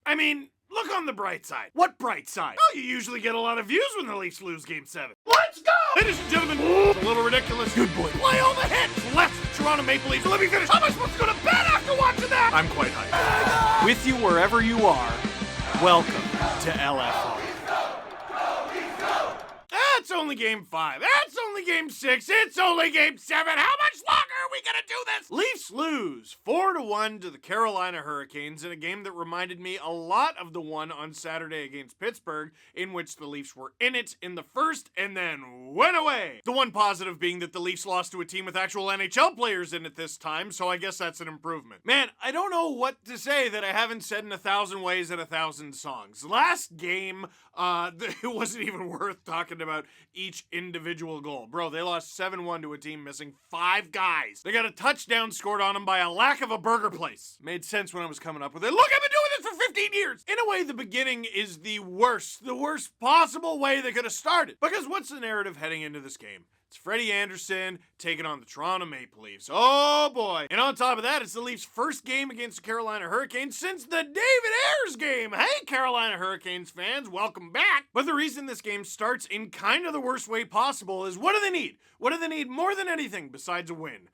I mean, look on the bright side. What bright side? Well, you usually get a lot of views when the Leafs lose Game 7. Let's go! Ladies and gentlemen, it's a little ridiculous. Good boy. Play all the hits. Left Toronto Maple Leafs. Let me finish. How am I supposed to go to bed after watching that? I'm quite hyped. With you wherever you are, welcome to LFR. That's only Game 5. That's only Game 6. It's only Game 7. How much longer are we gonna do this? Leafs lose 4-1 to the Carolina Hurricanes in a game that reminded me a lot of the one on Saturday against Pittsburgh, in which the Leafs were in it in the first and then went away. The one positive being that the Leafs lost to a team with actual NHL players in it this time, so I guess that's an improvement. Man, I don't know what to say that I haven't said in 1,000 ways in 1,000 songs. Last game, it wasn't even worth talking about each individual goal. Bro, they lost 7-1 to a team missing 5 guys. They got a touchdown scored on them by a lack of a burger place. Made sense when I was coming up with it. Look, I've been doing this for 15 years! In a way, the beginning is the worst possible way they could have started. Because what's the narrative heading into this game? It's Freddie Anderson taking on the Toronto Maple Leafs. Oh boy. And on top of that, it's the Leafs' first game against the Carolina Hurricanes since the David Ayers game. Hey, Carolina Hurricanes fans, welcome back. But the reason this game starts in kind of the worst way possible is what do they need? What do they need more than anything besides a win?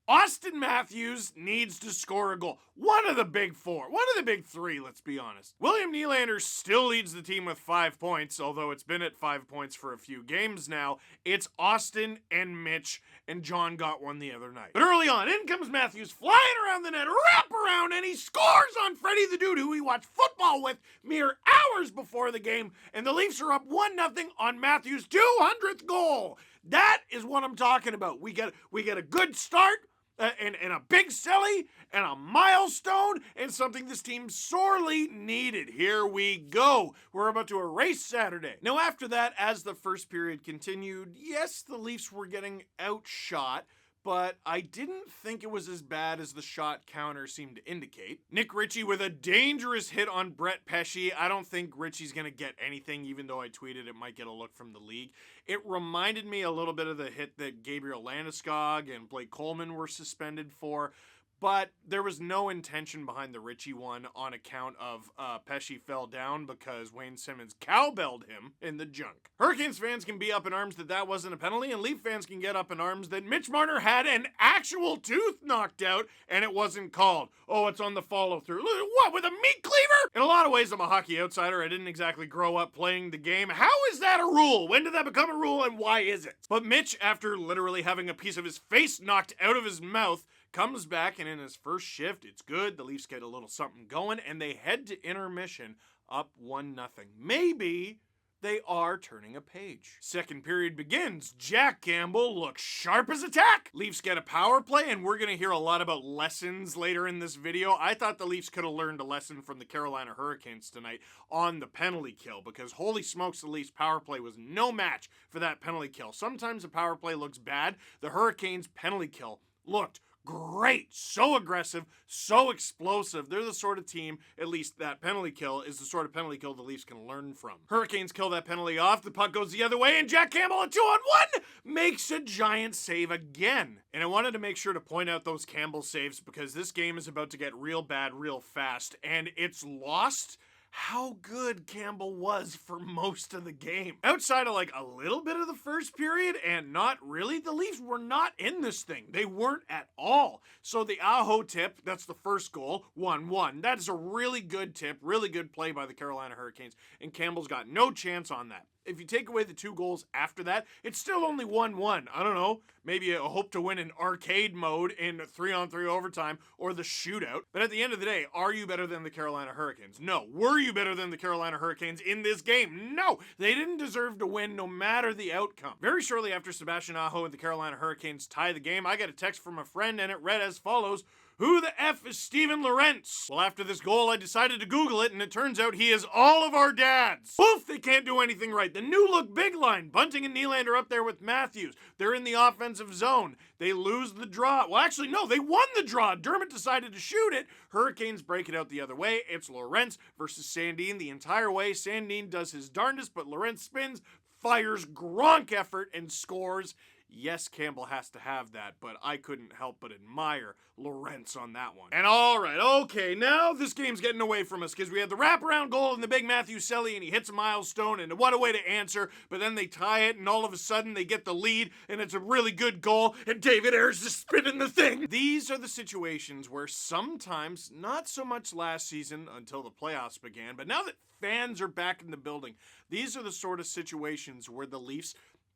Austin Matthews needs to score a goal. One of the big 4. One of the big 3, let's be honest. William Nylander still leads the team with 5 points, although it's been at 5 points for a few games now. It's Austin and Mitch, and John got one the other night. But early on, in comes Matthews flying around the net, wrap around, and he scores on Freddie the Dude, who we watched football with mere hours before the game, and the Leafs are up 1-0 on Matthews' 200th goal. That is what I'm talking about. We get a good start, and a big silly, and a milestone, and something this team sorely needed. Here we go. We're about to erase Saturday. Now after that, as the first period continued, yes, the Leafs were getting outshot, but I didn't think it was as bad as the shot counter seemed to indicate. Nick Ritchie with a dangerous hit on Brett Pesce. I don't think Ritchie's gonna get anything, even though I tweeted it might get a look from the league. It reminded me a little bit of the hit that Gabriel Landeskog and Blake Coleman were suspended for, but there was no intention behind the Ritchie one on account of Pesce fell down because Wayne Simmons cowbelled him in the junk. Hurricanes fans can be up in arms that that wasn't a penalty, and Leaf fans can get up in arms that Mitch Marner had an actual tooth knocked out and it wasn't called. Oh, it's on the follow-through. What, with a meat cleaver? In a lot of ways, I'm a hockey outsider. I didn't exactly grow up playing the game. How is that a rule? When did that become a rule, and why is it? But Mitch, after literally having a piece of his face knocked out of his mouth, comes back, and in his first shift, it's good. The Leafs get a little something going, and they head to intermission up 1-0. Maybe they are turning a page. Second period begins. Jack Campbell looks sharp as a tack. Leafs get a power play, and we're going to hear a lot about lessons later in this video. I thought the Leafs could have learned a lesson from the Carolina Hurricanes tonight on the penalty kill, because holy smokes, the Leafs power play was no match for that penalty kill. Sometimes the power play looks bad. The Hurricanes penalty kill looked great, so aggressive, so explosive. They're the sort of team, at least that penalty kill is the sort of penalty kill the Leafs can learn from. Hurricanes kill that penalty off, the puck goes the other way, and Jack Campbell at 2-on-1 makes a giant save again. And I wanted to make sure to point out those Campbell saves because this game is about to get real bad real fast, and it's lost how good Campbell was for most of the game. Outside of like a little bit of the first period and not really, the Leafs were not in this thing. They weren't at all. So the Aho tip, that's the first goal, 1-1. That is a really good tip, really good play by the Carolina Hurricanes, and Campbell's got no chance on that. If you take away the 2 goals after that, it's still only 1-1. I don't know, maybe a hope to win in arcade mode in 3-on-3 overtime or the shootout. But at the end of the day, are you better than the Carolina Hurricanes? No. Were you better than the Carolina Hurricanes in this game? No. They didn't deserve to win no matter the outcome. Very shortly after Sebastian Aho and the Carolina Hurricanes tie the game, I get a text from a friend and it read as follows: "Who the F is Steven Lorentz?" Well, after this goal, I decided to Google it, and it turns out he is all of our dads. Oof, they can't do anything right. The new look big line. Bunting and Nylander up there with Matthews. They're in the offensive zone. They lose the draw. Well, actually, no, they won the draw. Dermott decided to shoot it. Hurricanes break it out the other way. It's Lorentz versus Sandin the entire way. Sandin does his darndest, but Lorentz spins, fires Gronk effort, and scores Yes, Campbell has to have that, but I couldn't help but admire Lawrence on that one. And alright, okay, now this game's getting away from us because we had the wraparound goal and the big Matthew Selly and he hits a milestone and what a way to answer, but then they tie it and all of a sudden they get the lead and it's a really good goal and David Ayres is spinning the thing. These are the situations where sometimes, not so much last season until the playoffs began, but now that fans are back in the building, these are the sort of situations where the Leafs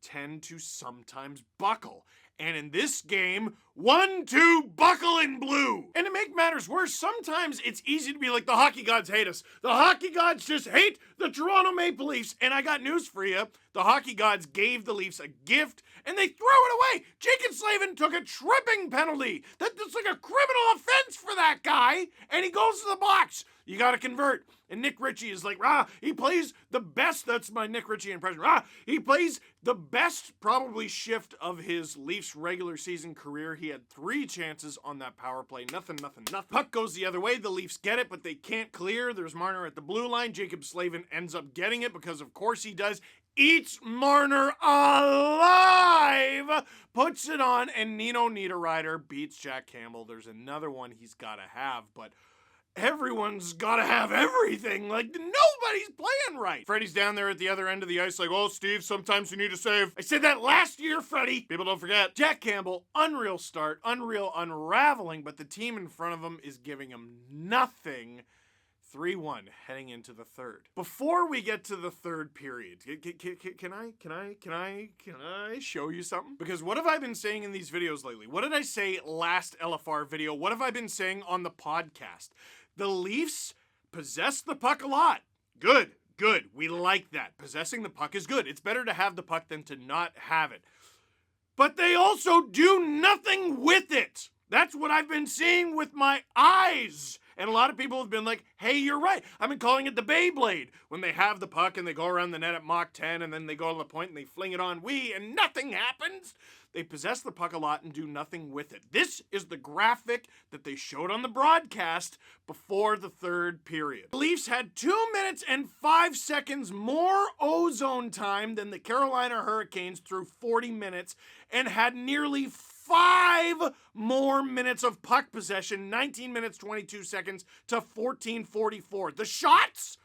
tend to sometimes buckle. And in this game, 1-2 buckle in blue. And to make matters worse, sometimes it's easy to be like, the hockey gods hate us. The hockey gods just hate the Toronto Maple Leafs. And I got news for you. The hockey gods gave the Leafs a gift and they threw it away. Jacob Slavin took a tripping penalty. That's like a criminal offense for that guy. And he goes to the box. You got to convert. And Nick Ritchie is like, he plays the best. That's my Nick Ritchie impression. He plays the best probably shift of his Leafs regular season career. He had 3 chances on that power play. Nothing. Puck goes the other way. The Leafs get it, but they can't clear. There's Marner at the blue line. Jacob Slavin ends up getting it because of course he does. Eats Marner alive, puts it on, and Nino Niederreiter beats Jack Campbell. There's another one he's got to have, but everyone's got to have everything. Like, nobody's playing right. Freddie's down there at the other end of the ice like, oh, Steve, sometimes you need to save. I said that last year, Freddie. People don't forget. Jack Campbell, unreal start, unreal unraveling, but the team in front of him is giving him nothing. 3-1 heading into the third. Before we get to the third period, can I show you something? Because what have I been saying in these videos lately? What did I say last LFR video? What have I been saying on the podcast? The Leafs possess the puck a lot. Good. We like that. Possessing the puck is good. It's better to have the puck than to not have it. But they also do nothing with it. That's what I've been seeing with my eyes. And a lot of people have been like, hey, you're right. I've been calling it the Beyblade. When they have the puck and they go around the net at Mach 10 and then they go to the point and they fling it on and nothing happens. They possess the puck a lot and do nothing with it. This is the graphic that they showed on the broadcast before the third period. The Leafs had 2 minutes and 5 seconds more ozone time than the Carolina Hurricanes through 40 minutes and had nearly 5 more minutes of puck possession, 19 minutes, 22 seconds to 14:44. The shots,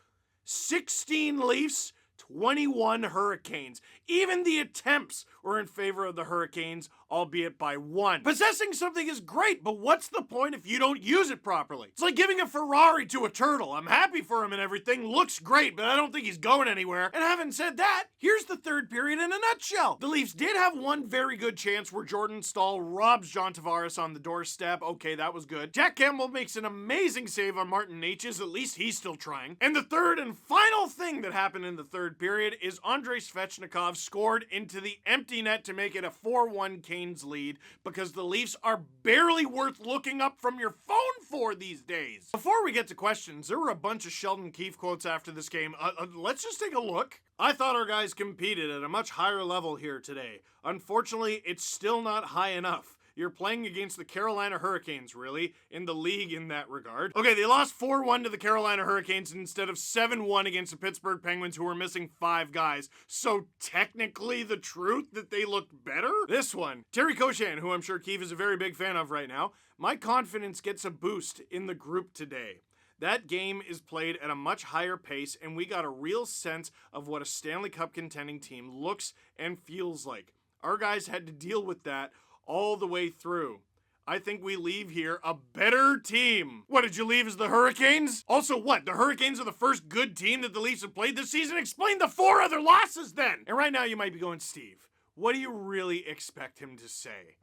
16 Leafs, 21 Hurricanes. Even the attempts were in favor of the Hurricanes, albeit by 1. Possessing something is great, but what's the point if you don't use it properly? It's like giving a Ferrari to a turtle. I'm happy for him and everything, looks great, but I don't think he's going anywhere. And having said that, here's the third period in a nutshell. The Leafs did have one very good chance where Jordan Staal robs John Tavares on the doorstep. Okay, that was good. Jack Campbell makes an amazing save on Martin Necas. At least he's still trying. And the third and final thing that happened in the third period is Andrei Svechnikov scored into the empty net to make it a 4-1 Canes lead because the Leafs are barely worth looking up from your phone for these days. Before we get to questions, there were a bunch of Sheldon Keefe quotes after this game. Let's just take a look. I thought our guys competed at a much higher level here today. Unfortunately, it's still not high enough. You're playing against the Carolina Hurricanes, really, in the league in that regard. Okay, they lost 4-1 to the Carolina Hurricanes instead of 7-1 against the Pittsburgh Penguins, who were missing 5 guys. So technically the truth that they looked better? This one, Terry Koshan, who I'm sure Keefe is a very big fan of right now. My confidence gets a boost in the group today. That game is played at a much higher pace, and we got a real sense of what a Stanley Cup contending team looks and feels like. Our guys had to deal with that all the way through. I think we leave here a better team. What, did you leave as the Hurricanes? Also, what, the Hurricanes are the first good team that the Leafs have played this season? Explain the 4 other losses then. And right now you might be going, Steve, what do you really expect him to say?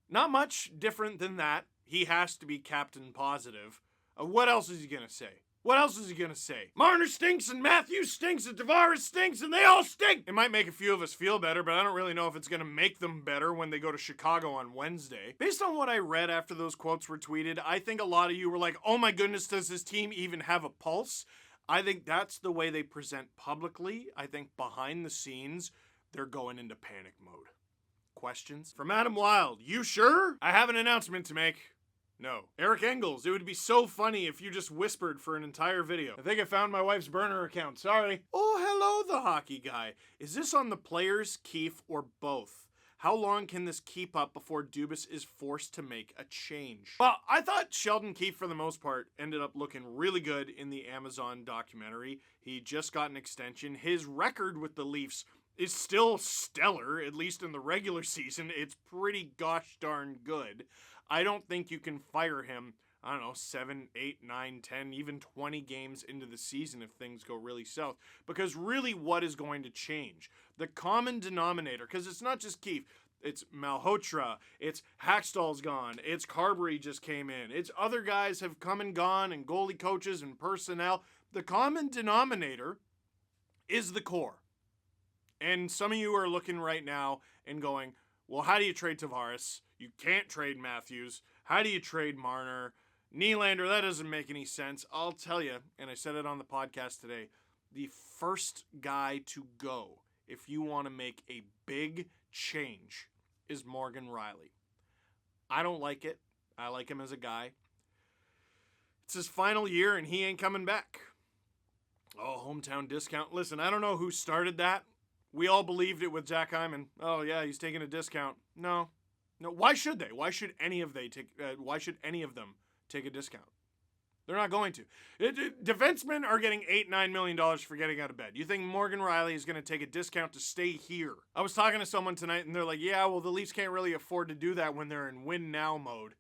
Not much different than that. He has to be captain positive. What else is he gonna say? What else is he gonna say? Marner stinks and Matthews stinks and Tavares stinks and they all stink! It might make a few of us feel better, but I don't really know if it's gonna make them better when they go to Chicago on Wednesday. Based on what I read after those quotes were tweeted, I think a lot of you were like, oh my goodness, does this team even have a pulse? I think that's the way they present publicly. I think behind the scenes, they're going into panic mode. Questions? From Adam Wilde, you sure? I have an announcement to make. No. Eric Engels, it would be so funny if you just whispered for an entire video. I think I found my wife's burner account, sorry. Oh, hello, the hockey guy. Is this on the players, Keefe, or both? How long can this keep up before Dubas is forced to make a change? Well, I thought Sheldon Keefe, for the most part, ended up looking really good in the Amazon documentary. He just got an extension. His record with the Leafs is still stellar, at least in the regular season. It's pretty gosh darn good. I don't think you can fire him, I don't know, 7, 8, 9, 10, even 20 games into the season if things go really south. Because really, what is going to change? The common denominator, because it's not just Keefe, it's Malhotra, it's Hackstall's gone, it's Carberry just came in, it's other guys have come and gone, and goalie coaches and personnel. The common denominator is the core. And some of you are looking right now and going, well, how do you trade Tavares? You can't trade Matthews. How do you trade Marner? Nylander, that doesn't make any sense. I'll tell you, and I said it on the podcast today, the first guy to go, if you want to make a big change, is Morgan Rielly. I don't like it. I like him as a guy. It's his final year and he ain't coming back. Oh, hometown discount. Listen, I don't know who started that. We all believed it with Jack Hyman. Oh yeah, he's taking a discount. No. Why should they? Why should any of them take a discount? They're not going to. Defensemen are getting $8-9 million for getting out of bed. You think Morgan Rielly is going to take a discount to stay here? I was talking to someone tonight and they're like, yeah, well, the Leafs can't really afford to do that when they're in win now mode.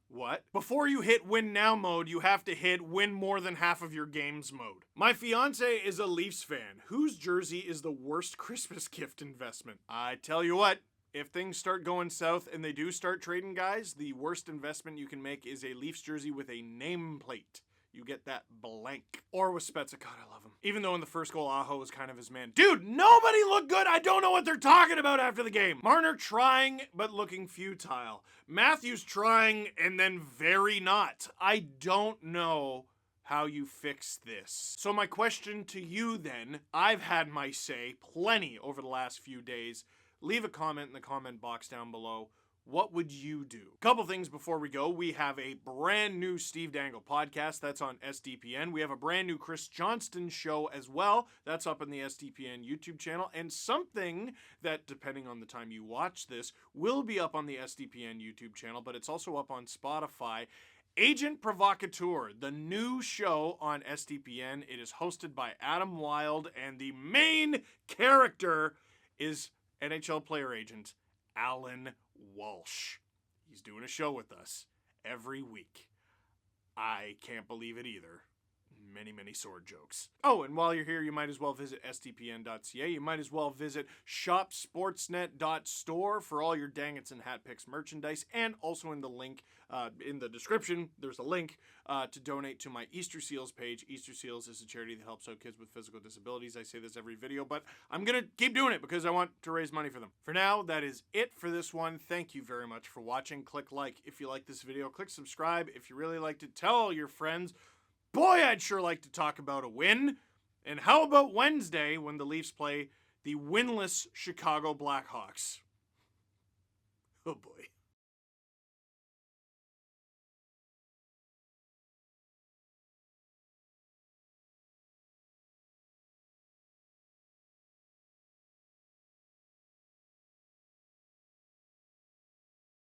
What? Before you hit win now mode, you have to hit win more than half of your games mode. My fiance is a Leafs fan. Whose jersey is the worst Christmas gift investment? I tell you what. If things start going south and they do start trading guys, the worst investment you can make is a Leafs jersey with a nameplate. You get that blank. Or with Spezza. God, I love him. Even though in the first goal, Aho was kind of his man. Dude, nobody looked good. I don't know what they're talking about after the game. Marner trying, but looking futile. Matthews trying, and then very not. I don't know how you fix this. So my question to you then, I've had my say plenty over the last few days. Leave a comment in the comment box down below. What would you do? Couple things before we go. We have a brand new Steve Dangle podcast. That's on SDPN. We have a brand new Chris Johnston show as well. That's up on the SDPN YouTube channel. And something that, depending on the time you watch this, will be up on the SDPN YouTube channel, but it's also up on Spotify. Agent Provocateur, the new show on SDPN. It is hosted by Adam Wilde, and the main character is NHL player agent Alan Walsh. He's doing a show with us every week. I can't believe it either. Many, many sword jokes. Oh, and while you're here, you might as well visit sdpn.ca. You might as well visit shopsportsnet.store for all your Dang It's and Hat Picks merchandise. And also in the link, in the description, there's a link to donate to my Easter Seals page. Easter Seals is a charity that helps out kids with physical disabilities. I say this every video, but I'm going to keep doing it because I want to raise money for them. For now, that is it for this one. Thank you very much for watching. Click like if you like this video. Click subscribe if you really liked it. Tell all your friends. Boy, I'd sure like to talk about a win. And how about Wednesday when the Leafs play the winless Chicago Blackhawks? Oh boy.